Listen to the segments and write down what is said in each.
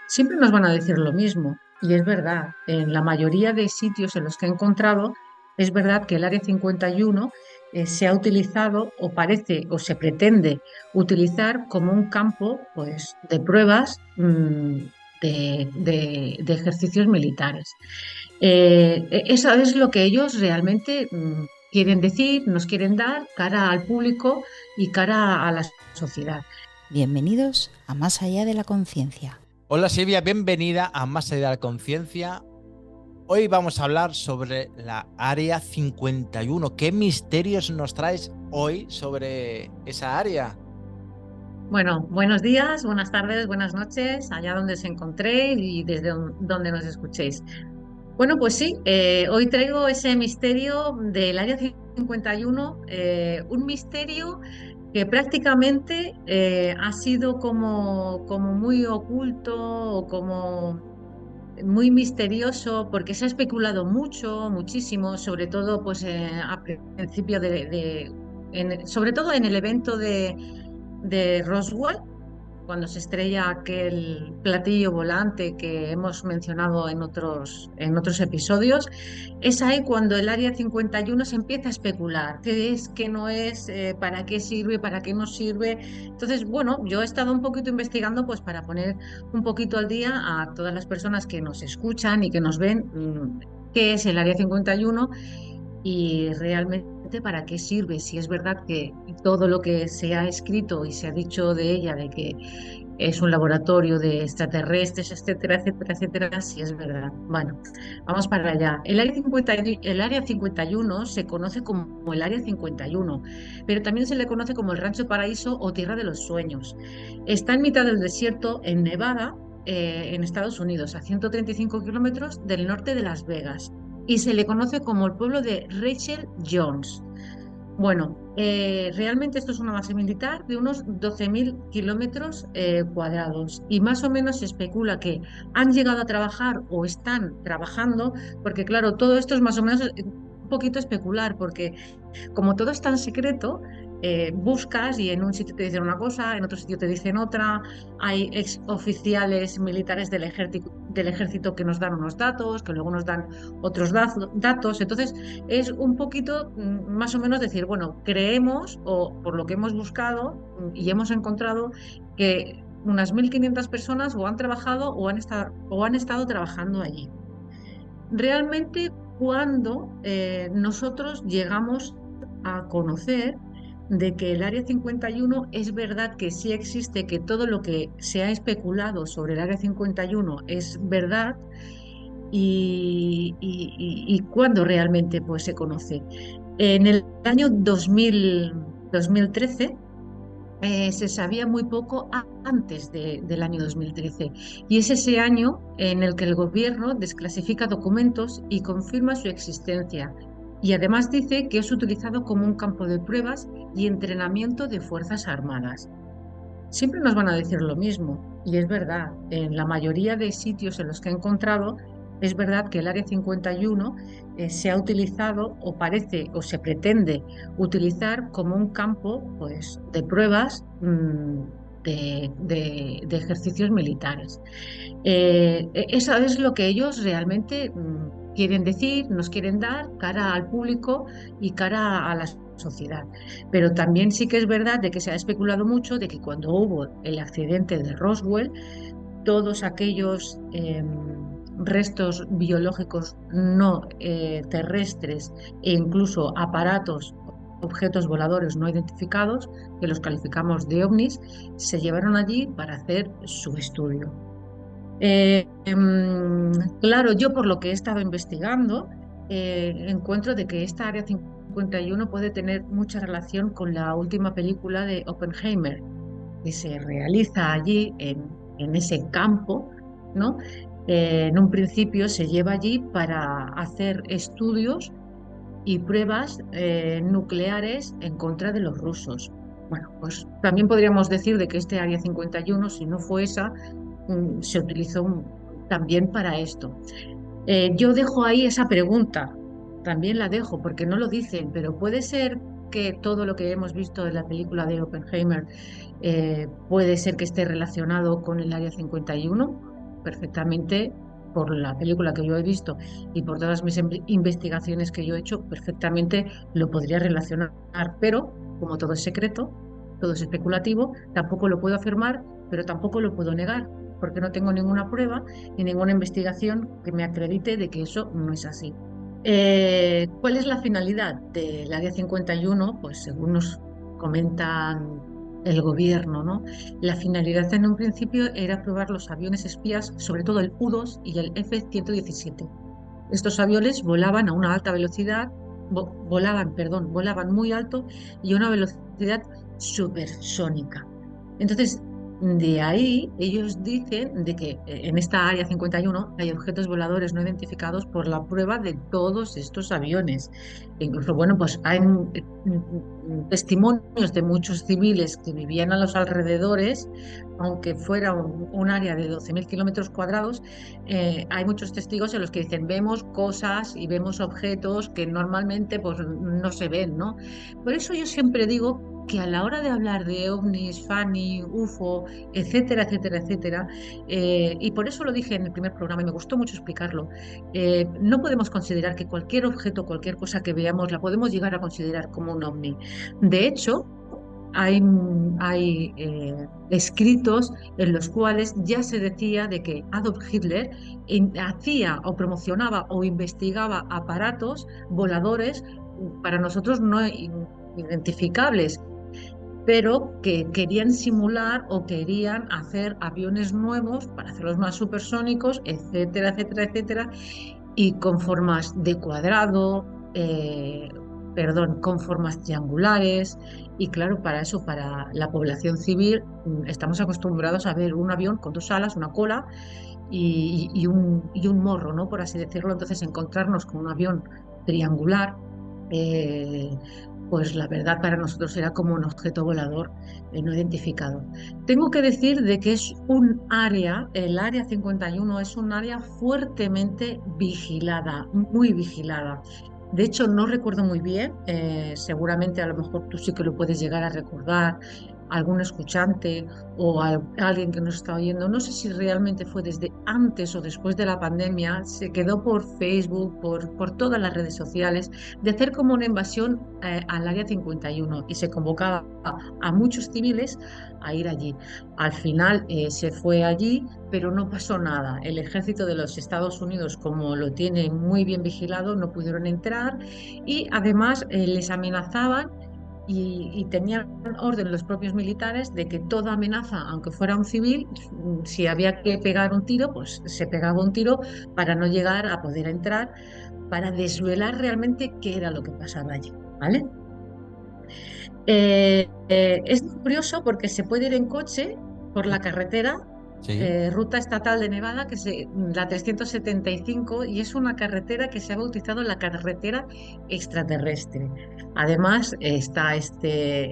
Siempre nos van a decir lo mismo, y es verdad. En la mayoría de sitios en los que he encontrado, es verdad que el Área 51 se ha utilizado o parece o se pretende utilizar como un campo pues, de pruebas de ejercicios militares. Eso es lo que ellos realmente quieren decir, nos quieren dar cara al público y cara a la sociedad. Bienvenidos a Más allá de la conciencia. Hola Silvia, bienvenida a Más allá de la conciencia. Hoy vamos a hablar sobre la Área 51. ¿Qué misterios nos traes hoy sobre esa área? Bueno, buenos días, buenas tardes, buenas noches, allá donde os encontréis y desde donde nos escuchéis. Bueno, pues sí, hoy traigo ese misterio del Área 51, un misterio que prácticamente ha sido como muy oculto o como muy misterioso porque se ha especulado mucho, muchísimo, sobre todo pues a principio sobre todo en el evento de Roswell, cuando se estrella aquel platillo volante que hemos mencionado en otros episodios. Es ahí cuando el Área 51 se empieza a especular qué es, qué no es, para qué sirve, para qué no sirve. Entonces, bueno, yo he estado un poquito investigando pues para poner un poquito al día a todas las personas que nos escuchan y que nos ven, qué es el Área 51 y realmente para qué sirve, si es verdad que todo lo que se ha escrito y se ha dicho de ella, de que es un laboratorio de extraterrestres, etcétera, etcétera, etcétera, si es verdad. Bueno, vamos para allá. El área 51 se conoce como el Área 51, pero también se le conoce como el Rancho Paraíso o Tierra de los Sueños. Está en mitad del desierto en Nevada, en Estados Unidos, a 135 kilómetros del norte de Las Vegas, y se le conoce como el pueblo de Rachel Jones. Bueno, realmente esto es una base militar de unos 12.000 kilómetros cuadrados, y más o menos se especula que han llegado a trabajar o están trabajando, porque claro, todo esto es más o menos un poquito especular, porque como todo es tan secreto, buscas y en un sitio te dicen una cosa, en otro sitio te dicen otra. Hay ex oficiales militares del ejército que nos dan unos datos, que luego nos dan otros datos. Entonces, es un poquito más o menos decir, bueno, creemos, o por lo que hemos buscado y hemos encontrado, que unas 1.500 personas o han trabajado o han estado trabajando allí. Realmente, cuando nosotros llegamos a conocer de que el Área 51 es verdad que sí existe, que todo lo que se ha especulado sobre el Área 51 es verdad, y cuándo realmente pues, se conoce. En el año 2013 se sabía muy poco antes del año 2013, y es ese año en el que el gobierno desclasifica documentos y confirma su existencia, y además dice que es utilizado como un campo de pruebas y entrenamiento de Fuerzas Armadas. Siempre nos van a decir lo mismo, y es verdad. En la mayoría de sitios en los que he encontrado, es verdad que el Área 51 se ha utilizado o parece o se pretende utilizar como un campo pues, de pruebas de ejercicios militares. Eso es lo que ellos realmente quieren decir, nos quieren dar cara al público y cara a la sociedad. Pero también sí que es verdad de que se ha especulado mucho de que cuando hubo el accidente de Roswell, todos aquellos restos biológicos no terrestres e incluso aparatos, objetos voladores no identificados, que los calificamos de ovnis, se llevaron allí para hacer su estudio. Claro, yo por lo que he estado investigando, encuentro de que esta Área 51 puede tener mucha relación con la última película de Oppenheimer, que se realiza allí en ese campo, ¿no? En un principio se lleva allí para hacer estudios y pruebas nucleares en contra de los rusos. Bueno, pues también podríamos decir de que este Área 51, si no fue esa, se utilizó también para esto. Yo dejo ahí esa pregunta, también la dejo porque no lo dicen, pero puede ser que todo lo que hemos visto en la película de Oppenheimer puede ser que esté relacionado con el Área 51. perfectamente, por la película que yo he visto y por todas mis investigaciones que yo he hecho, perfectamente lo podría relacionar, pero como todo es secreto, todo es especulativo, tampoco lo puedo afirmar, pero tampoco lo puedo negar, porque no tengo ninguna prueba ni ninguna investigación que me acredite de que eso no es así. ¿Cuál es la finalidad del Área 51? Pues según nos comentan el gobierno, ¿no? La finalidad en un principio era probar los aviones espías, sobre todo el U-2 y el F-117. Estos aviones volaban a una alta velocidad, volaban muy alto y a una velocidad supersónica. Entonces, de ahí ellos dicen de que en esta área 51 hay objetos voladores no identificados por la prueba de todos estos aviones. Incluso, bueno, pues hay testimonios de muchos civiles que vivían a los alrededores, aunque fuera un área de 12.000 kilómetros cuadrados. Hay muchos testigos en los que dicen vemos cosas y vemos objetos que normalmente pues no se ven, ¿no? Por eso yo siempre digo que a la hora de hablar de ovnis, FANI, UFO, etcétera, etcétera, etcétera, y por eso lo dije en el primer programa y me gustó mucho explicarlo, no podemos considerar que cualquier objeto, cualquier cosa que veamos, la podemos llegar a considerar como un ovni. De hecho, hay escritos en los cuales ya se decía de que Adolf Hitler hacía o promocionaba o investigaba aparatos voladores para nosotros no identificables, pero que querían simular o querían hacer aviones nuevos para hacerlos más supersónicos, etcétera, etcétera, etcétera, y con formas de cuadrado, con formas triangulares. Y claro, para eso, para la población civil, estamos acostumbrados a ver un avión con dos alas, una cola y un morro, ¿no? Por así decirlo. Entonces, encontrarnos con un avión triangular, eh, pues la verdad para nosotros era como un objeto volador no identificado. Tengo que decir de que es un área, el área 51 es un área fuertemente vigilada, muy vigilada. De hecho, no recuerdo muy bien, seguramente a lo mejor tú sí que lo puedes llegar a recordar, algún escuchante o alguien que nos está oyendo, no sé si realmente fue desde antes o después de la pandemia, se quedó por Facebook, por todas las redes sociales, de hacer como una invasión al área 51 y se convocaba a muchos civiles a ir allí. Al final se fue allí, pero no pasó nada. El ejército de los Estados Unidos, como lo tiene muy bien vigilado, no pudieron entrar y además les amenazaban y tenían orden los propios militares de que toda amenaza, aunque fuera un civil, si había que pegar un tiro, pues se pegaba un tiro para no llegar a poder entrar, para desvelar realmente qué era lo que pasaba allí, ¿vale? Es curioso porque se puede ir en coche por la carretera, Sí. ruta estatal de Nevada, la 375, y es una carretera que se ha bautizado la carretera extraterrestre. Además, está este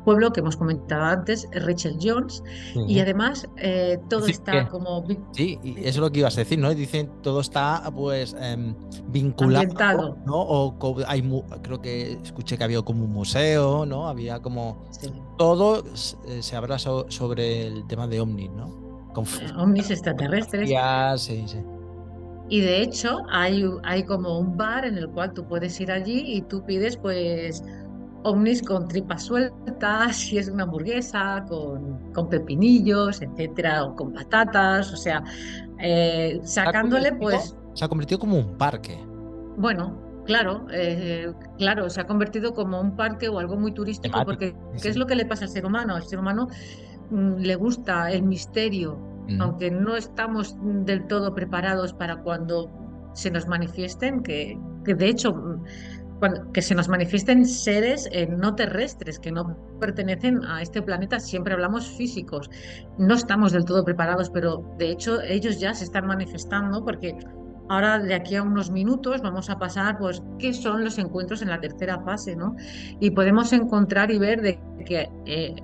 pueblo que hemos comentado antes, Rachel Jones, y Sí. además todo Dicen está que como sí, y eso es lo que ibas a decir, ¿no? Dicen todo está pues vinculado, ambientado. ¿no? Creo que escuché que había como un museo, ¿no? Había como Sí. todo se habla sobre el tema de ovnis, ¿no? Con Ovnis extraterrestres. fotografías, sí, sí. Y de hecho hay como un bar en el cual tú puedes ir allí y tú pides pues ovnis con tripas sueltas, si es una hamburguesa, con pepinillos, etcétera, o con patatas, o sea, sacándole pues, Se ha convertido como un parque bueno, claro, claro, se ha convertido como un parque o algo muy turístico temático. porque Sí, ¿qué es sí. lo que le pasa al ser humano? Al ser humano le gusta el misterio, Mm. aunque no estamos del todo preparados para cuando se nos manifiesten, que de hecho, que se nos manifiesten seres no terrestres, que no pertenecen a este planeta, siempre hablamos físicos, no estamos del todo preparados, pero de hecho ellos ya se están manifestando porque ahora de aquí a unos minutos vamos a pasar, pues, qué son los encuentros en la tercera fase, ¿no? Y podemos encontrar y ver de que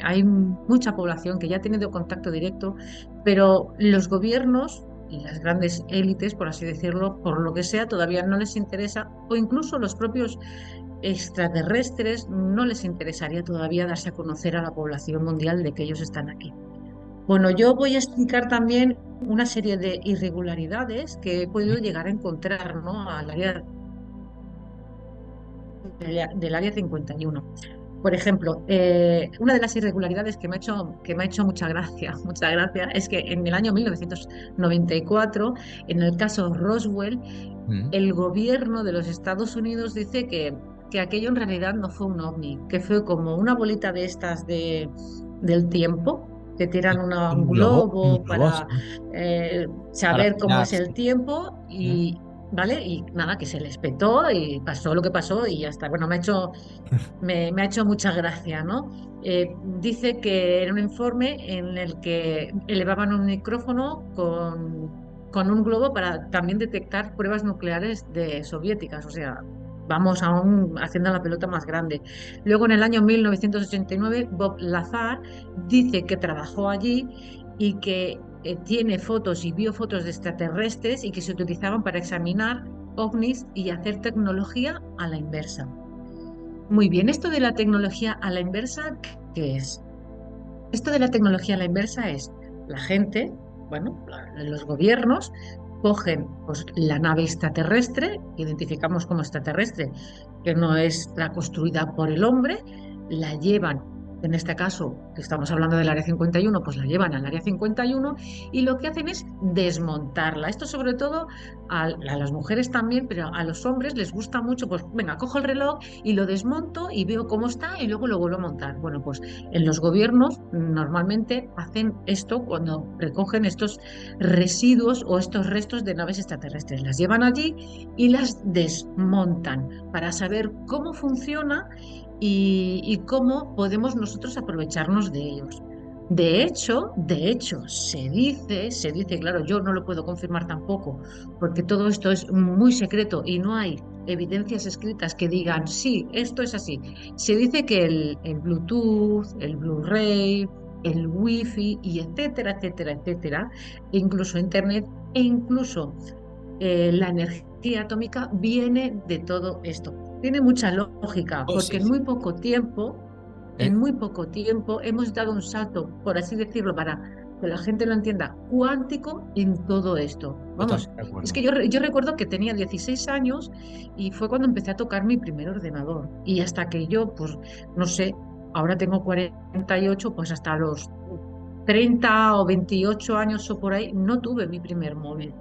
hay mucha población que ya ha tenido contacto directo, pero los gobiernos y las grandes élites, por así decirlo, por lo que sea, todavía no les interesa, o incluso los propios extraterrestres no les interesaría todavía darse a conocer a la población mundial de que ellos están aquí. Bueno, yo voy a explicar también una serie de irregularidades que he podido llegar a encontrar, ¿no? Al área del área 51. Por ejemplo, una de las irregularidades que me ha hecho mucha gracia, mucha gracia, es que en el año 1994, en el caso Roswell, Mm. el gobierno de los Estados Unidos dice que aquello en realidad no fue un ovni, que fue como una bolita de estas del tiempo, que tiran un Un globo globo, para sí. Para saber cómo mirar, es el sí. tiempo Mm. y, ¿vale? Y nada, que se les petó y pasó lo que pasó y ya está. Bueno, me ha hecho mucha gracia, ¿no? Dice que era un informe en el que elevaban un micrófono con un globo para también detectar pruebas nucleares soviéticas, o sea, vamos aún haciendo la pelota más grande. Luego, en el año 1989, Bob Lazar dice que trabajó allí y que tiene fotos y vio fotos de extraterrestres y que se utilizaban para examinar ovnis y hacer tecnología a la inversa. Muy bien, esto de la tecnología a la inversa, ¿qué es? Esto de la tecnología a la inversa es la gente, bueno, los gobiernos cogen pues, la nave extraterrestre, que identificamos como extraterrestre, que no es la construida por el hombre, la llevan, en este caso, que estamos hablando del área 51, pues la llevan al área 51 y lo que hacen es desmontarla. Esto sobre todo a las mujeres también, pero a los hombres les gusta mucho, pues venga, cojo el reloj y lo desmonto y veo cómo está y luego lo vuelvo a montar. Bueno, pues en los gobiernos normalmente hacen esto cuando recogen estos residuos o estos restos de naves extraterrestres. Las llevan allí y las desmontan para saber cómo funciona y cómo podemos nosotros aprovecharnos de ellos. De hecho, se dice, claro, yo no lo puedo confirmar tampoco, porque todo esto es muy secreto y no hay evidencias escritas que digan, sí, esto es así. Se dice que el Bluetooth, el Blu-ray, el Wi-Fi y etcétera, etcétera, etcétera, e incluso Internet e incluso la energía atómica viene de todo esto. Tiene mucha lógica, Oh, porque sí, sí. en Eh, muy poco tiempo hemos dado un salto, por así decirlo, para que la gente lo entienda, cuántico en todo esto. Vamos, Totalmente de es acuerdo. que yo recuerdo que tenía 16 años y fue cuando empecé a tocar mi primer ordenador. Y hasta que yo, pues, no sé, ahora tengo 48, pues hasta los 30 o 28 años o por ahí, no tuve mi primer móvil.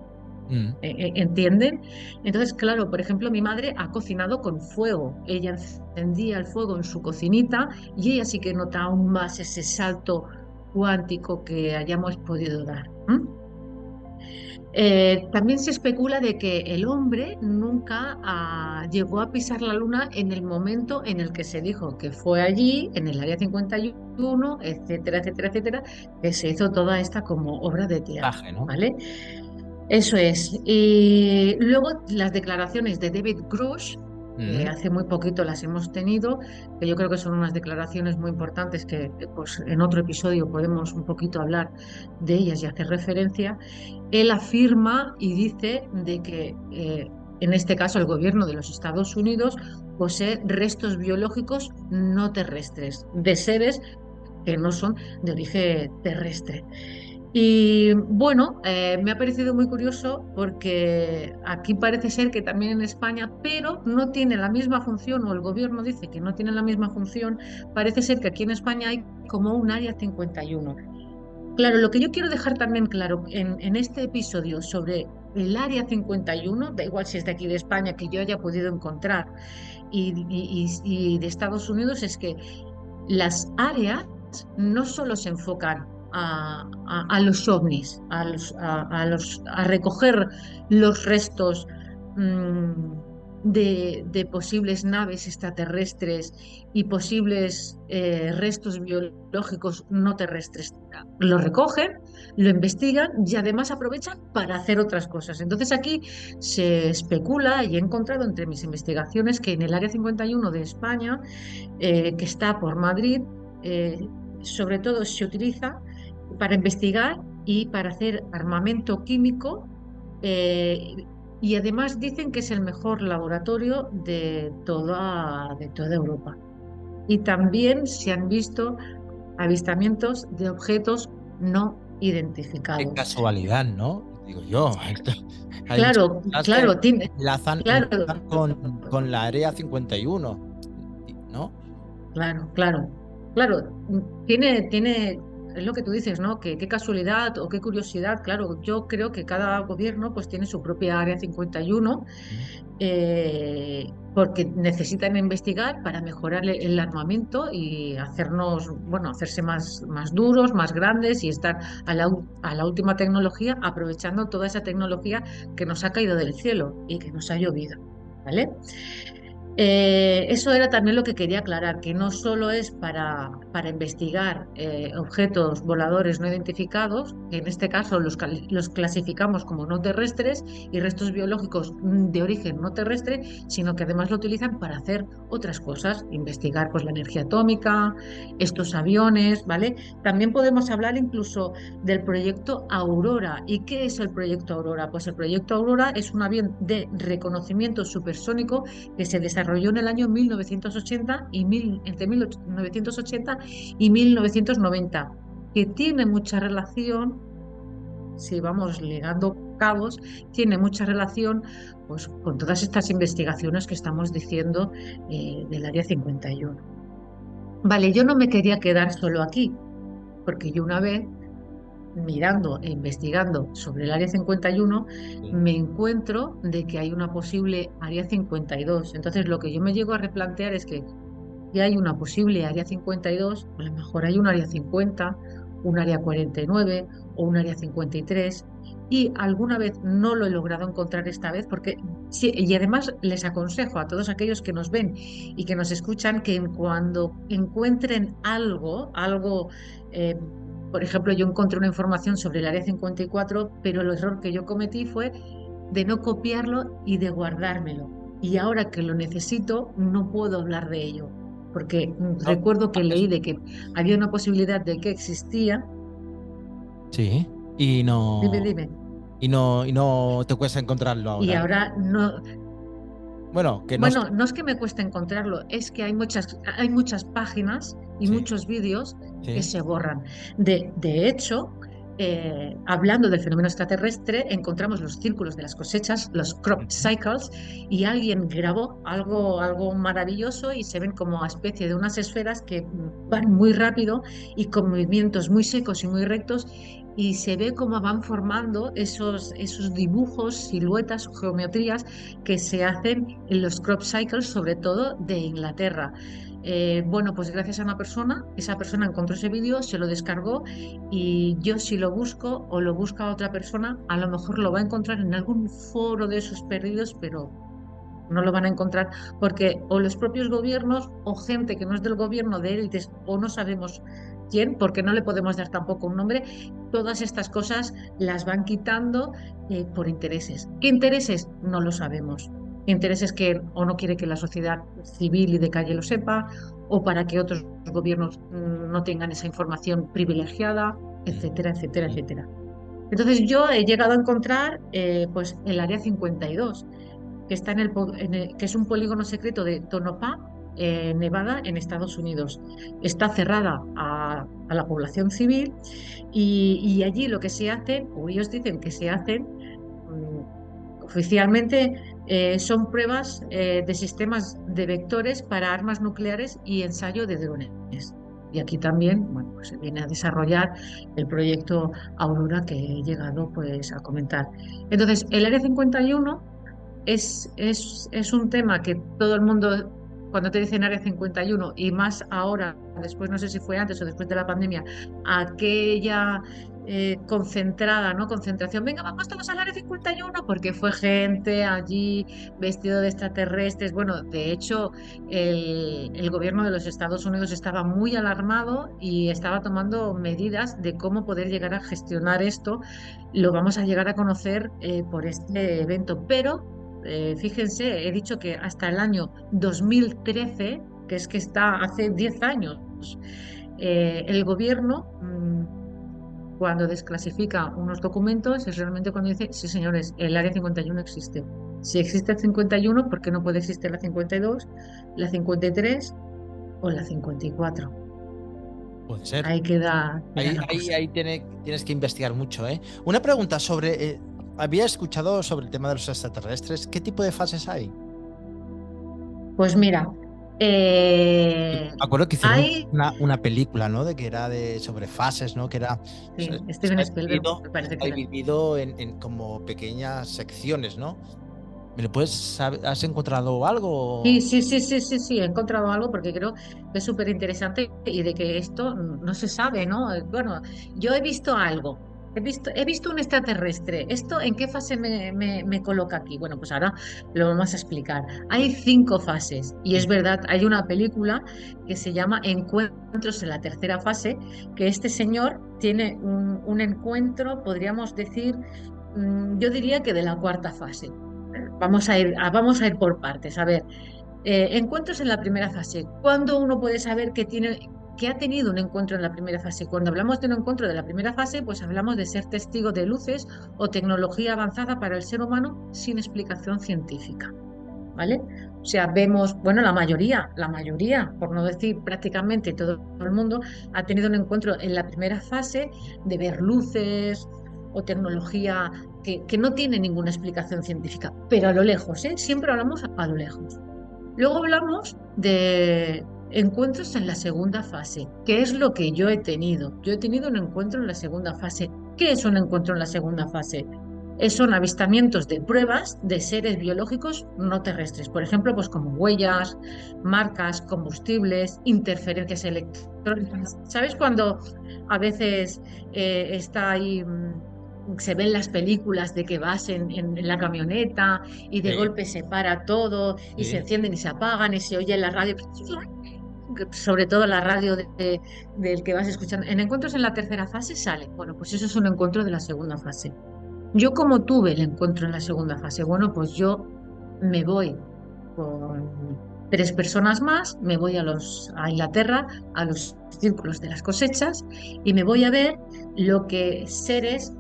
Mm. ¿Entienden? Entonces, claro, por ejemplo, mi madre ha cocinado con fuego. Ella encendía el fuego en su cocinita y ella sí que nota aún más ese salto cuántico que hayamos podido dar. También se especula de que el hombre nunca llegó a pisar la luna en el momento en el que se dijo que fue allí, en el área 51, etcétera, etcétera, etcétera, que se hizo toda esta como obra de teatro, Traje, ¿no? ¿vale? Eso es. Y luego las declaraciones de David Grush, que Mm. hace muy poquito las hemos tenido, que yo creo que son unas declaraciones muy importantes que pues, en otro episodio podemos un poquito hablar de ellas y hacer referencia. Él afirma y dice de que en este caso el gobierno de los Estados Unidos posee restos biológicos no terrestres, de seres que no son de origen terrestre. Y bueno, me ha parecido muy curioso porque aquí parece ser que también en España, pero no tiene la misma función, o el gobierno dice que no tiene la misma función, parece ser que aquí en España hay como un área 51. Claro, lo que yo quiero dejar también claro en este episodio sobre el área 51, da igual si es de aquí de España que yo haya podido encontrar, y de Estados Unidos, es que las áreas no solo se enfocan a los ovnis, a recoger los restos de posibles naves extraterrestres y posibles restos biológicos no terrestres. Lo recogen, lo investigan y además aprovechan para hacer otras cosas. Entonces aquí se especula y he encontrado entre mis investigaciones que en el Área 51 de España, que está por Madrid, eh, sobre todo se utiliza para investigar y para hacer armamento químico, eh, y además dicen que es el mejor laboratorio de toda Europa. Y también se han visto avistamientos de objetos no Qué identificados. casualidad, ¿no? Digo yo. Hay muchas Claro, cosas que claro, tiene, claro, enlazan con la Área 51, ¿no? claro, claro, claro. Tiene, es lo que tú dices, ¿no? Que qué casualidad o qué curiosidad. Claro, yo creo que cada gobierno pues tiene su propia Área 51, Mm. porque necesitan investigar para mejorar el armamento y hacernos, bueno, hacerse más duros, más grandes y estar a la última tecnología, aprovechando toda esa tecnología que nos ha caído del cielo y que nos ha llovido, ¿vale? Eso era también lo que quería aclarar, que no solo es para investigar objetos voladores no identificados, que en este caso los clasificamos como no terrestres y restos biológicos de origen no terrestre, sino que además lo utilizan para hacer otras cosas, investigar pues la energía atómica, estos aviones, ¿vale? También podemos hablar incluso del proyecto Aurora. ¿Y qué es el proyecto Aurora? Pues el proyecto Aurora es un avión de reconocimiento supersónico que se desarrolló en el año 1980 entre 1980 y 1990, que tiene mucha relación, si vamos ligando cabos, tiene mucha relación pues, con todas estas investigaciones que estamos diciendo del Área 51. Vale, yo no me quería quedar solo aquí, porque yo una vez mirando e investigando sobre el Área 51, Sí. me encuentro de que hay una posible Área 52. Entonces, lo que yo me llego a replantear es que si hay una posible Área 52, a lo mejor hay un Área 50, un Área 49 o un Área 53. Y alguna vez no lo he logrado encontrar esta vez, porque sí, y además les aconsejo a todos aquellos que nos ven y que nos escuchan que cuando encuentren algo, eh, por ejemplo, yo encontré una información sobre el Área 54, pero el error que yo cometí fue de no copiarlo y de guardármelo. Y ahora que lo necesito, no puedo hablar de ello, porque No, recuerdo que es- leí de que había una posibilidad de que existía. sí. Y Dime, no, dime. y no te cuesta encontrarlo Y ahora. ahora no, Bueno, que no. bueno, no es que me cueste encontrarlo, es que hay muchas páginas y Sí, muchos vídeos que sí. se borran. De hecho, hablando del fenómeno extraterrestre, encontramos los círculos de las cosechas, los crop Ujú. cycles, y alguien grabó algo maravilloso y se ven como a especie de unas esferas que van muy rápido y con movimientos muy secos y muy rectos. Y se ve cómo van formando esos dibujos, siluetas, geometrías que se hacen en los crop cycles, sobre todo de Inglaterra. Bueno, pues gracias a una persona, esa persona encontró ese vídeo, se lo descargó y yo si lo busco o lo busca otra persona, a lo mejor lo va a encontrar en algún foro de esos perdidos, pero no lo van a encontrar porque o los propios gobiernos o gente que no es del gobierno de élites o no sabemos quién, porque no le podemos dar tampoco un nombre, todas estas cosas las van quitando por intereses. ¿Qué intereses? No lo sabemos. Intereses que o no quiere que la sociedad civil y de calle lo sepa, o para que otros gobiernos no tengan esa información privilegiada, etcétera, etcétera, Sí. etcétera. Entonces yo he llegado a encontrar pues el área 52 que está que es un polígono secreto de Tonopah, Nevada, en Estados Unidos. Está cerrada a la población civil y allí lo que se hace, o ellos dicen que se hacen, oficialmente son pruebas de sistemas de vectores para armas nucleares y ensayo de drones. Y aquí también, bueno, pues se viene a desarrollar el proyecto Aurora que he llegado pues a comentar. Entonces, el Área 51 es un tema que todo el mundo, cuando te dicen Área 51, y más ahora, después no sé si fue antes o después de la pandemia, aquella concentrada, ¿no? Concentración, venga, vamos todos al Área 51, porque fue gente allí vestido de extraterrestres. Bueno, de hecho, el gobierno de los Estados Unidos estaba muy alarmado y estaba tomando medidas de cómo poder llegar a gestionar esto. Lo vamos a llegar a conocer por este evento, pero fíjense, he dicho que hasta el año 2013, que es que está hace 10 años, el gobierno, cuando desclasifica unos documentos, es realmente cuando dice, sí señores, el área 51 existe. Si existe el 51, ¿por qué no puede existir la 52, la 53 o la 54? Puede ser. Ahí queda Ahí, la ahí, cosa. ahí tienes que investigar mucho, ¿eh? Una pregunta sobre... había escuchado sobre el tema de los extraterrestres. ¿Qué tipo de fases hay? Pues mira, Me eh, acuerdo que hicieron hay, una película, ¿no? De que era sobre fases, ¿no? Que era... sí, Steven Está Spielberg dividido, me parece que está era. dividido en como pequeñas secciones, ¿no? ¿Me lo has encontrado Sí, algo? sí, sí, sí, sí, sí, he encontrado algo porque creo que es súper interesante y de que esto no se sabe, ¿no? Bueno, yo he visto algo, he visto un extraterrestre. ¿Esto en qué fase me coloca aquí? Bueno, pues ahora lo vamos a explicar. Hay 5 fases y es Sí. verdad, hay una película que se llama Encuentros en la tercera fase, que este señor tiene un encuentro, podríamos decir, yo diría que de la cuarta fase. Vamos a ir por partes. A ver, encuentros en la primera fase. ¿Cuándo uno puede saber que ha tenido un encuentro en la primera fase? Cuando hablamos de un encuentro de la primera fase, pues hablamos de ser testigo de luces o tecnología avanzada para el ser humano sin explicación científica, ¿vale? O sea, vemos, bueno, la mayoría, por no decir prácticamente todo el mundo, ha tenido un encuentro en la primera fase de ver luces o tecnología que no tiene ninguna explicación científica, pero a lo lejos, ¿eh? Siempre hablamos a lo lejos. Luego hablamos de encuentros en la segunda fase. ¿Qué es lo que yo he tenido? Yo he tenido un encuentro en la segunda fase. ¿Qué es un encuentro en la segunda fase? Son avistamientos de pruebas de seres biológicos no terrestres. Por ejemplo, pues como huellas, marcas, combustibles, interferencias electrónicas. ¿Sabes cuando a veces está ahí, se ven las películas de que vas en la camioneta y de Sí, golpe se para todo y se sí. encienden y se apagan y se oye en la radio, sobre todo la radio del que vas escuchando? En encuentros en la tercera fase sale. Bueno, pues eso es un encuentro de la segunda fase. Yo como tuve el encuentro en la segunda fase, bueno, pues yo me voy con 3 personas más, me voy a Inglaterra, a los círculos de las cosechas y me voy a ver lo que seres,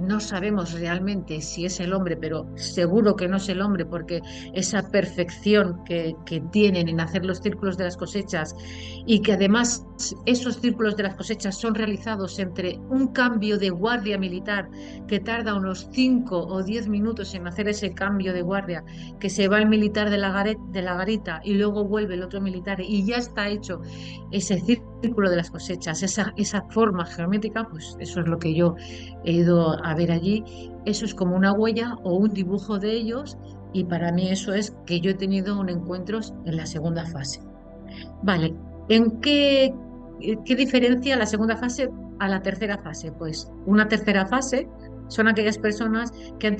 no sabemos realmente si es el hombre, pero seguro que no es el hombre, porque esa perfección que tienen en hacer los círculos de las cosechas y que además esos círculos de las cosechas son realizados entre un cambio de guardia militar que tarda unos 5 o 10 minutos en hacer ese cambio de guardia, que se va el militar de la garita y luego vuelve el otro militar y ya está hecho ese círculo de las cosechas, esa forma geométrica, pues eso es lo que yo he ido a ver allí. Eso es como una huella o un dibujo de ellos y para mí eso es que yo he tenido un encuentro en la segunda fase. Vale, ¿en qué diferencia la segunda fase a la tercera fase? Pues una tercera fase son aquellas personas que han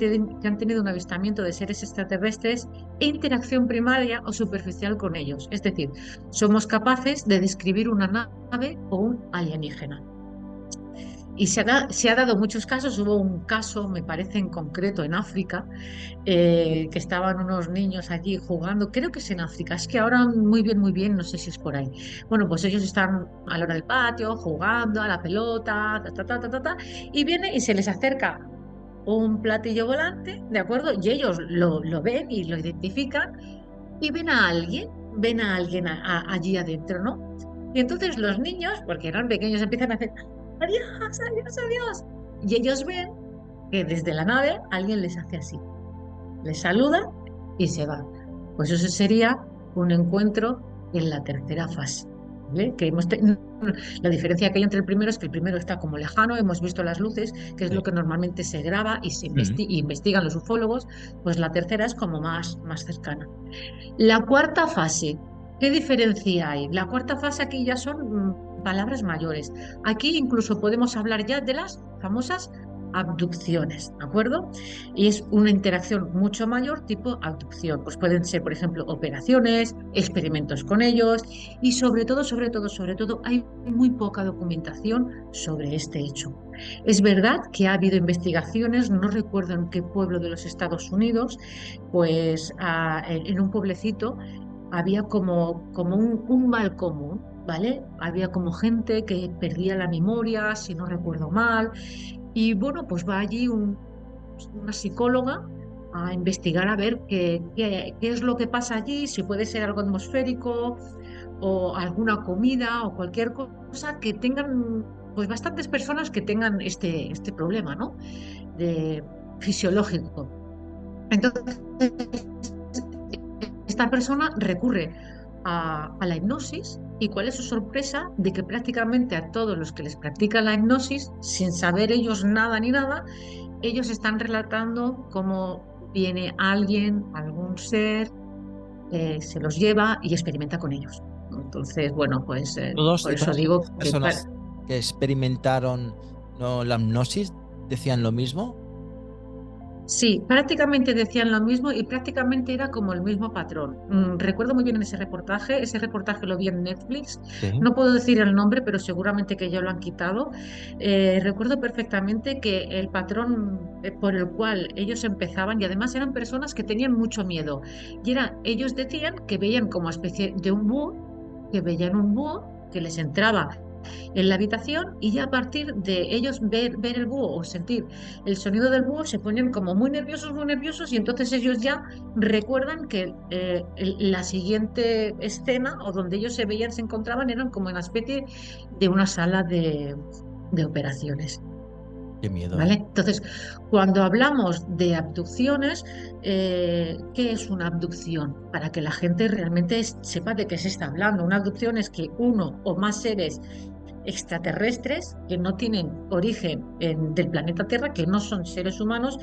tenido un avistamiento de seres extraterrestres e interacción primaria o superficial con ellos. Es decir, somos capaces de describir una nave o un alienígena. Y se ha dado muchos casos. Hubo un caso, me parece en concreto, en África, que estaban unos niños allí jugando, creo que es en África, es que ahora muy bien, no sé si es por ahí. Bueno, pues ellos están a la hora del patio jugando a la pelota, ta, ta, ta, ta, ta, ta, y viene y se les acerca un platillo volante, ¿de acuerdo? Y ellos lo ven y lo identifican y ven a alguien allí adentro, ¿no? Y entonces los niños, porque eran pequeños, empiezan a hacer, adiós, adiós, adiós. Y ellos ven que desde la nave alguien les hace así, les saluda y se va. Pues eso sería un encuentro en la tercera fase. ¿Vale? La diferencia que hay entre el primero es que el primero está como lejano, hemos visto las luces, que es lo Sí. que normalmente se graba y se Mm. investigan los ufólogos, pues la tercera es como más cercana. La cuarta fase, ¿qué diferencia hay? La cuarta fase aquí ya son palabras mayores. Aquí incluso podemos hablar ya de las famosas abducciones, ¿de acuerdo? Y es una interacción mucho mayor tipo abducción. Pues pueden ser, por ejemplo, operaciones, experimentos con ellos y sobre todo, hay muy poca documentación sobre este hecho. Es verdad que ha habido investigaciones, no recuerdo en qué pueblo de los Estados Unidos, pues en un pueblecito había como un mal común, ¿vale? Había como gente que perdía la memoria, si no recuerdo mal, y bueno, pues va allí una psicóloga a investigar a ver qué es lo que pasa allí, si puede ser algo atmosférico o alguna comida o cualquier cosa que tengan, pues bastantes personas que tengan este problema, ¿no? De, fisiológico. Entonces, esta persona recurre a la hipnosis y cuál es su sorpresa de que prácticamente a todos los que les practican la hipnosis, sin saber ellos nada ni nada, ellos están relatando cómo viene alguien, algún ser, se los lleva y experimenta con ellos. Entonces, bueno, pues Todos por y eso todas digo estas que personas que experimentaron, ¿no?, la hipnosis decían lo mismo. sí, prácticamente decían lo mismo y prácticamente era como el mismo patrón. Recuerdo muy bien ese reportaje lo vi en Netflix, Sí. no puedo decir el nombre, pero seguramente que ya lo han quitado. Recuerdo perfectamente que el patrón por el cual ellos empezaban, y además eran personas que tenían mucho miedo, y era, ellos decían que veían como especie de un búho, que veían un búho que les entraba en la habitación y ya a partir de ellos ver el búho o sentir el sonido del búho se ponen como muy nerviosos y entonces ellos ya recuerdan que la siguiente escena o donde ellos se veían, se encontraban, eran como una especie de una sala de operaciones. Qué miedo, ¿eh? ¿Vale? Entonces, cuando hablamos de abducciones, ¿qué es una abducción? Para que la gente realmente sepa de qué se está hablando. Una abducción es que uno o más seres extraterrestres que no tienen origen del planeta Tierra, que no son seres humanos,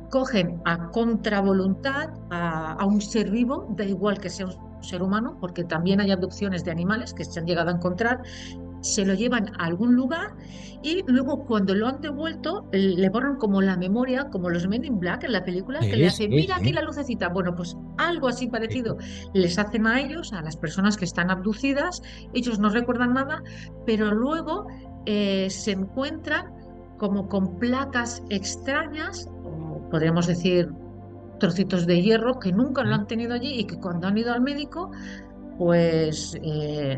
cogen a contravoluntad a un ser vivo, da igual que sea un ser humano, porque también hay abducciones de animales que se han llegado a encontrar, se lo llevan a algún lugar y luego cuando lo han devuelto le borran como la memoria, como los Men in Black en la película, que le Sí, hacen, sí, mira aquí sí. la lucecita. Bueno, pues algo así Sí. parecido les hacen a ellos, a las personas que están abducidas, ellos no recuerdan nada, pero luego se encuentran como con placas extrañas, o podríamos decir trocitos de hierro que nunca lo ¿Mm? han tenido allí y que cuando han ido al médico pues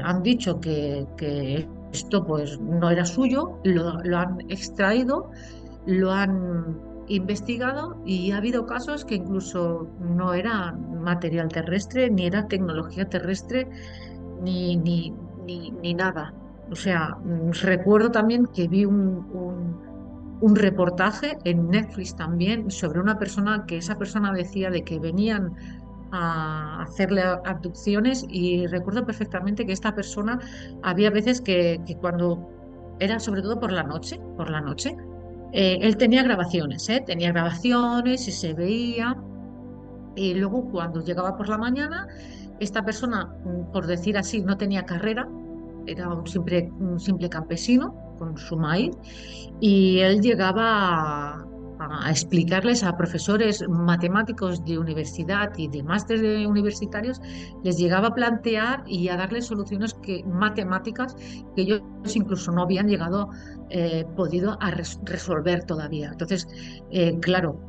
han dicho que esto pues no era suyo, lo han extraído, lo han investigado y ha habido casos que incluso no era material terrestre, ni era tecnología terrestre, ni, ni, ni nada. O sea, recuerdo también que vi un reportaje en Netflix también sobre una persona que esa persona decía de que venían a hacerle abducciones y recuerdo perfectamente que esta persona había veces que cuando era sobre todo por la noche, él tenía grabaciones y se veía y luego cuando llegaba por la mañana, esta persona, por decir así, no tenía carrera, era un simple campesino con su maíz y él llegaba a explicarles a profesores matemáticos de universidad y de másteres universitarios, les llegaba a plantear y a darles soluciones matemáticas que ellos incluso no habían llegado, podido a resolver todavía. Entonces, claro,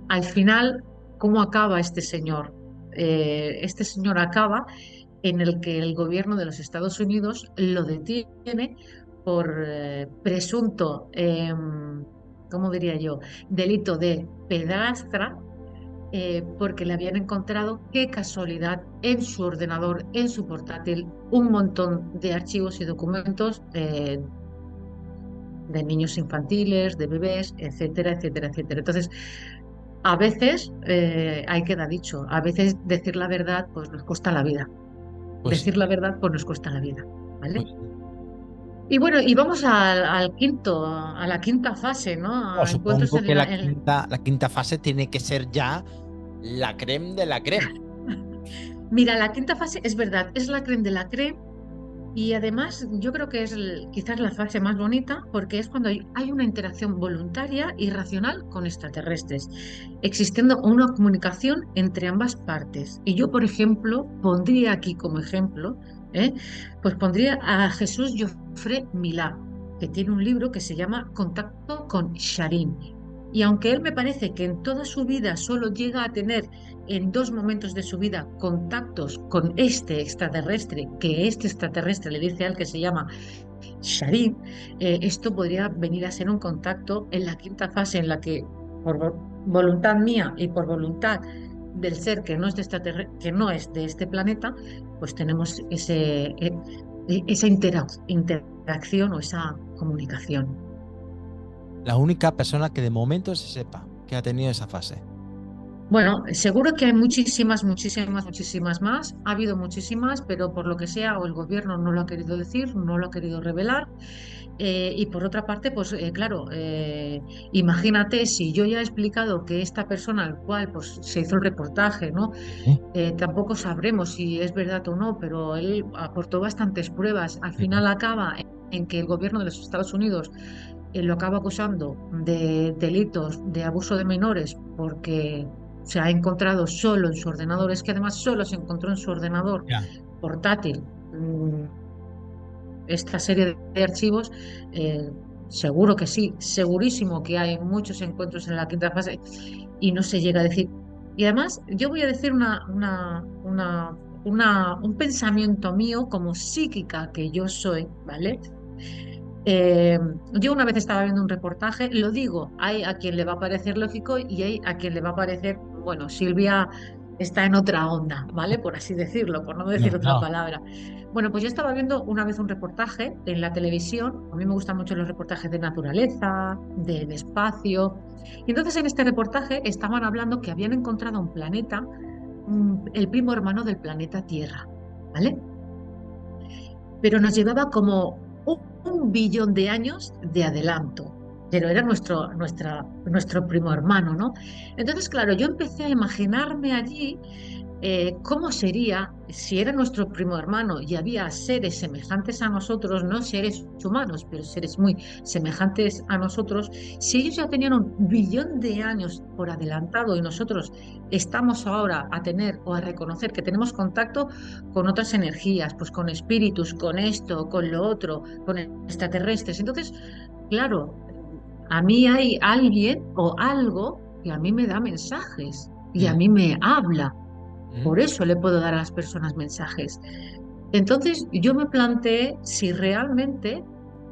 al final, ¿cómo acaba este señor? Este señor acaba en el que el gobierno de los Estados Unidos lo detiene por presunto, ¿cómo diría yo?, delito de pedrastra, porque le habían encontrado, qué casualidad, en su ordenador, en su portátil, un montón de archivos y documentos de niños infantiles, de bebés, etcétera, etcétera, etcétera. Entonces, a veces, hay queda dicho, a veces decir la verdad pues nos cuesta la vida. Pues sí, Decir la verdad pues nos cuesta la vida, ¿vale? pues sí. Y bueno, y vamos al quinto, a la quinta fase, ¿no? Bueno, A encuentros supongo en que la, la quinta fase tiene que ser ya la creme de la creme. Mira, la quinta fase es verdad, es la creme de la creme y además yo creo que es quizás la fase más bonita porque es cuando hay una interacción voluntaria y racional con extraterrestres, existiendo una comunicación entre ambas partes. Y yo, por ejemplo, pondría aquí como ejemplo, ¿eh? Pues pondría a Jesús Jofré Milá, que tiene un libro que se llama Contacto con Sharim. Y aunque él me parece que en toda su vida solo llega a tener en dos momentos de su vida contactos con este extraterrestre, que este extraterrestre le dice al que se llama Sharim, esto podría venir a ser un contacto en la quinta fase en la que por voluntad mía y por voluntad del ser que no es de que no es de este planeta, pues tenemos esa interacción o esa comunicación. La única persona que de momento se sepa que ha tenido esa fase. Bueno, seguro que hay muchísimas, muchísimas, muchísimas más. Ha habido muchísimas, pero por lo que sea, o el gobierno no lo ha querido decir, no lo ha querido revelar. Y por otra parte, pues claro, imagínate si yo ya he explicado que esta persona al cual pues, se hizo el reportaje, ¿no? Sí, Tampoco sabremos si es verdad o no, pero él aportó bastantes pruebas. Al sí. final acaba en que el gobierno de los Estados Unidos lo acaba acusando de delitos de abuso de menores porque se ha encontrado solo en su ordenador, es que además solo se encontró en su ordenador Ya. portátil esta serie de archivos. eh, Seguro que sí, segurísimo que hay muchos encuentros en la quinta fase y no se llega a decir. Y además, yo voy a decir un pensamiento mío como psíquica que yo soy, ¿vale? Eh, yo una vez estaba viendo un reportaje, lo digo, hay a quien le va a parecer lógico y hay a quien le va a parecer, bueno, Silvia está en otra onda, ¿vale? Por así decirlo, por no decir No, otra no. palabra. Bueno, pues yo estaba viendo una vez un reportaje en la televisión, a mí me gustan mucho los reportajes de naturaleza, de espacio, y entonces en este reportaje estaban hablando que habían encontrado un planeta, el primo hermano del planeta Tierra, ¿vale? Pero nos llevaba como un billón de años de adelanto, pero era nuestro primo hermano, ¿no? Entonces, claro, yo empecé a imaginarme allí cómo sería si era nuestro primo hermano y había seres semejantes a nosotros, no seres humanos, pero seres muy semejantes a nosotros, si ellos ya tenían un billón de años por adelantado y nosotros estamos ahora a tener o a reconocer que tenemos contacto con otras energías, pues con espíritus, con esto, con lo otro, con extraterrestres. Entonces, claro, a mí hay alguien o algo que a mí me da mensajes y a Mm, mí me habla. mm. Por eso le puedo dar a las personas mensajes. Entonces yo me planteé si realmente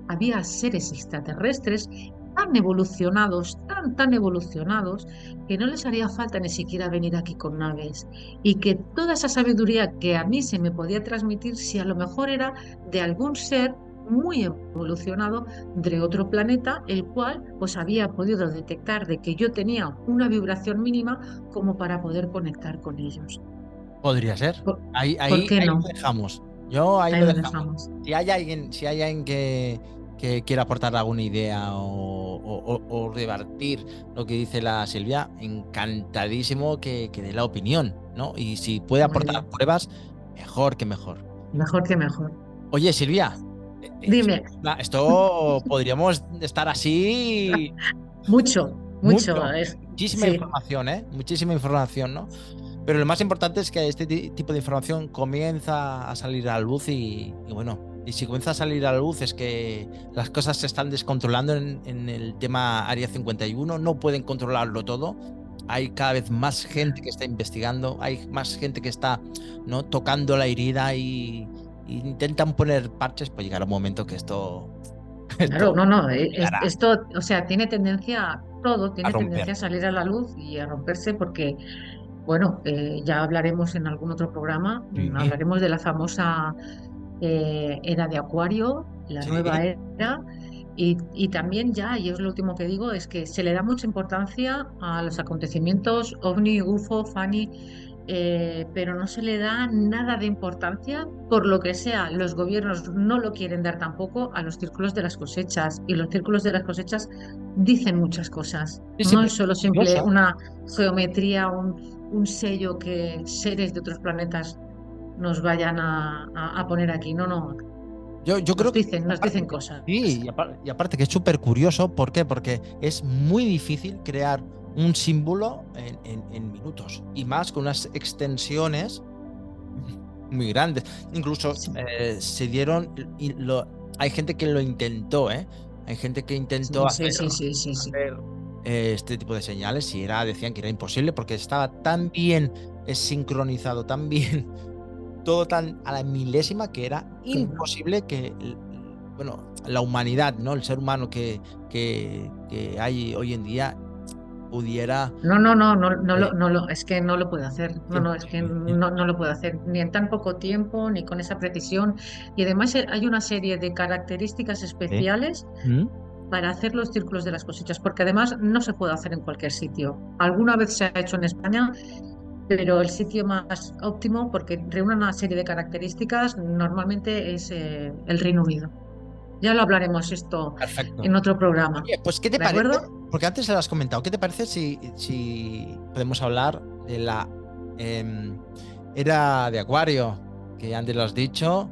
había seres extraterrestres tan evolucionados, tan evolucionados, que no les haría falta ni siquiera venir aquí con naves. Y que toda esa sabiduría que a mí se me podía transmitir, si a lo mejor era de algún ser muy evolucionado de otro planeta, el cual pues había podido detectar de que yo tenía una vibración mínima como para poder conectar con ellos. Podría ser. ¿Por, Ahí, por ahí, qué ahí no? lo dejamos. Yo ahí Ahí lo lo dejamos. dejamos. Si hay alguien que quiera aportar alguna idea o rebatir lo que dice la Silvia, encantadísimo que dé la opinión, ¿no? Y si puede Muy aportar bien. pruebas, mejor que mejor. Mejor que mejor. Oye, Silvia, Dime, esto podríamos estar así mucho, mucho. mucho. Muchísima Sí, información, ¿eh? Muchísima información, ¿no? Pero lo más importante es que este tipo de información comienza a salir a la luz y bueno, y si comienza a salir a la luz es que las cosas se están descontrolando en el tema Área 51, no pueden controlarlo todo. Hay cada vez más gente que está investigando, hay más gente que está, ¿no?, tocando la herida y intentan poner parches, pues llegará un momento que esto, claro, esto no, no. llegará Esto, o sea, tiene tendencia, todo a tiene tendencia romper. a salir a la luz y a romperse porque, bueno, ya hablaremos en algún otro programa, Sí, hablaremos de la famosa era de Acuario, la nueva sí. era. Y también ya, y es lo último que digo, es que se le da mucha importancia a los acontecimientos OVNI, UFO, FANI, pero no se le da nada de importancia, por lo que sea, los gobiernos no lo quieren dar tampoco a los círculos de las cosechas, y los círculos de las cosechas dicen muchas cosas. Sí, sí, No es pero solo es simple curioso. una geometría, un sello que seres de otros planetas nos vayan a poner aquí. No, no, Yo creo que nos dicen cosas. sí, y aparte que es súper curioso, ¿por qué? Porque es muy difícil crear un símbolo en minutos y más con unas extensiones muy grandes. Incluso Sí, se dieron, hay gente que lo intentó, ¿eh? Hay gente que intentó sí, hacer, sí, sí, sí, sí. hacer este tipo de señales y decían que era imposible porque estaba tan bien sincronizado, tan bien todo tan a la milésima que era Claro. imposible que, bueno, la humanidad, ¿no? El ser humano que hay hoy en día pudiera... Es que no lo puede hacer. No, es que no lo puede hacer ni en tan poco tiempo, ni con esa precisión. Y además hay una serie de características ¿Eh? especiales ¿Mm? para hacer los círculos de las cosechas, porque además no se puede hacer en cualquier sitio. Alguna vez se ha hecho en España, pero el sitio más óptimo, porque reúne una serie de características, normalmente es el Reino Unido. Ya lo hablaremos esto Perfecto. en otro programa, Oye, pues ¿qué te ¿de parece? acuerdo? Porque antes se lo has comentado. ¿Qué te parece si podemos hablar de la em, era de Acuario? Que antes lo has dicho.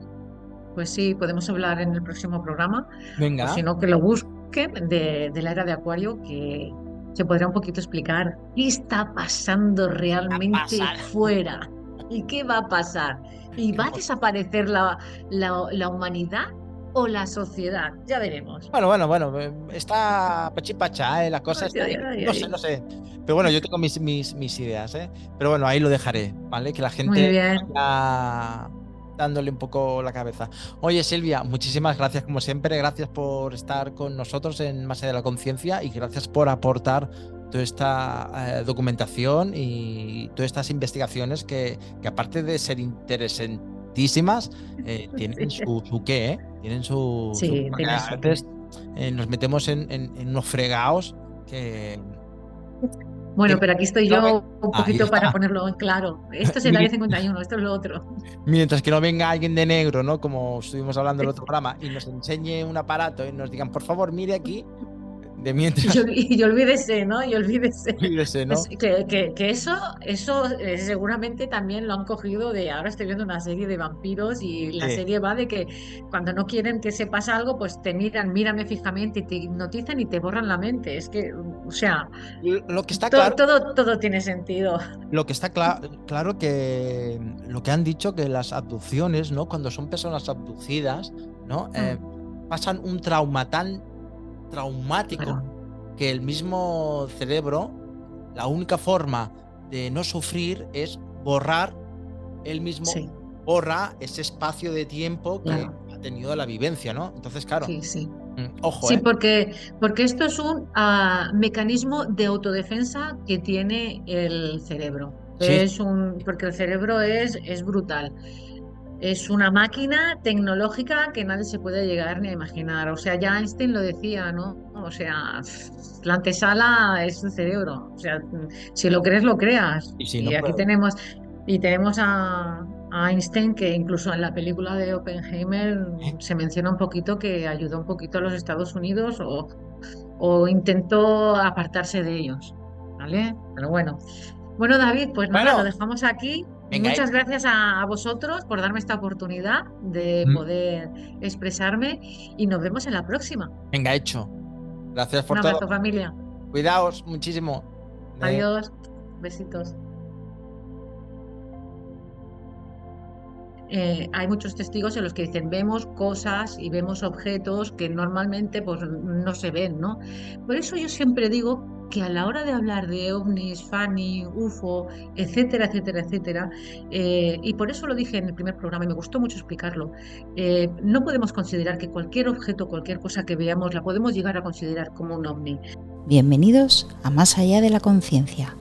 Pues sí, podemos hablar en el próximo programa, o Venga. si no, que lo busquen de la era de Acuario, que se podrá un poquito explicar qué está pasando A realmente pasar. fuera y qué va a pasar. ¿Y va a desaparecer la humanidad o la sociedad? Ya veremos. Bueno, está pachipacha, la cosa Ay, está ay, ahí. ay, No sé, ay. no sé. Pero bueno, yo tengo mis ideas, ¿eh? Pero bueno, ahí lo dejaré, ¿vale? Que la Muy gente bien. vaya dándole un poco la cabeza. Oye, Silvia, muchísimas gracias como siempre. Gracias por estar con nosotros en Más allá de la conciencia y gracias por aportar toda esta documentación y todas estas investigaciones que aparte de ser interesantísimas, tienen su qué, ¿eh? Tienen Sí, porque tiene a eso que. veces nos metemos en unos fregados que, Bueno, que pero aquí estoy no ven- yo un ahí poquito para está. ponerlo en claro. Esto es el área Mi- 51, esto es lo otro. Mientras que no venga alguien de negro, ¿no? Como estuvimos hablando en el otro programa, y nos enseñe un aparato y nos digan, por favor, mire aquí, de mientras, Y olvídese, ¿no? Y olvídese. mírese, ¿no? Que eso seguramente también lo han cogido de, ahora estoy viendo una serie de vampiros y la Sí. serie va de que cuando no quieren que sepas algo, pues te miran, mírame fijamente y te hipnotizan y te borran la mente. Es que, o sea, Lo que está claro, todo tiene sentido. lo que está claro que lo que han dicho que las abducciones, ¿no? Cuando son personas abducidas, ¿no? Mm, Pasan un trauma tan traumático claro, que el mismo cerebro, la única forma de no sufrir es borrar, él mismo sí, borra ese espacio de tiempo que claro, ha tenido la vivencia, ¿no? Entonces, claro, sí, sí. ojo, Sí, porque esto es un mecanismo de autodefensa que tiene el cerebro. Sí, Porque el cerebro es brutal. Es una máquina tecnológica que nadie se puede llegar ni a imaginar. O sea, ya Einstein lo decía, ¿no? O sea, la antesala es el cerebro. O sea, si lo crees, lo creas. y si Y no, aquí pues, tenemos a Einstein, que incluso en la película de Oppenheimer se menciona un poquito que ayudó un poquito a los Estados Unidos o intentó apartarse de ellos. ¿Vale? Pero bueno. Bueno, David, pues nada, lo bueno, dejamos aquí. venga, Muchas gracias a vosotros por darme esta oportunidad de mm, poder expresarme y nos vemos en la próxima. venga, hecho. Gracias Un por todo. abrazo, familia. Cuidaos muchísimo. Adiós. Besitos. Hay muchos testigos en los que dicen vemos cosas y vemos objetos que normalmente pues no se ven, ¿no? Por eso yo siempre digo que a la hora de hablar de ovnis, FANI, UFO, etcétera, etcétera, etcétera, y por eso lo dije en el primer programa y me gustó mucho explicarlo, no podemos considerar que cualquier objeto, cualquier cosa que veamos, la podemos llegar a considerar como un ovni. Bienvenidos a Más allá de la conciencia.